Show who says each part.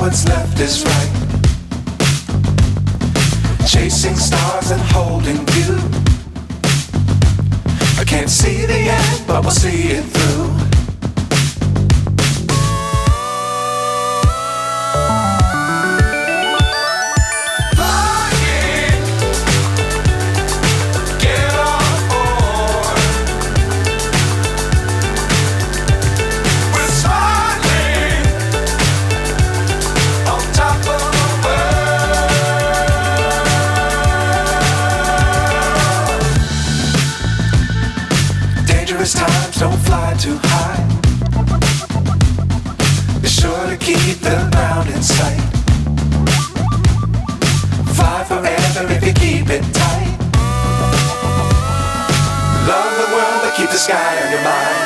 Speaker 1: what's left is right. Chasing stars and holding you. I can't see the end, but we'll see it through. Times don't fly too high. Be sure to keep the ground in sight. Fly forever if you keep it tight. Love the world, but keep the sky on your mind.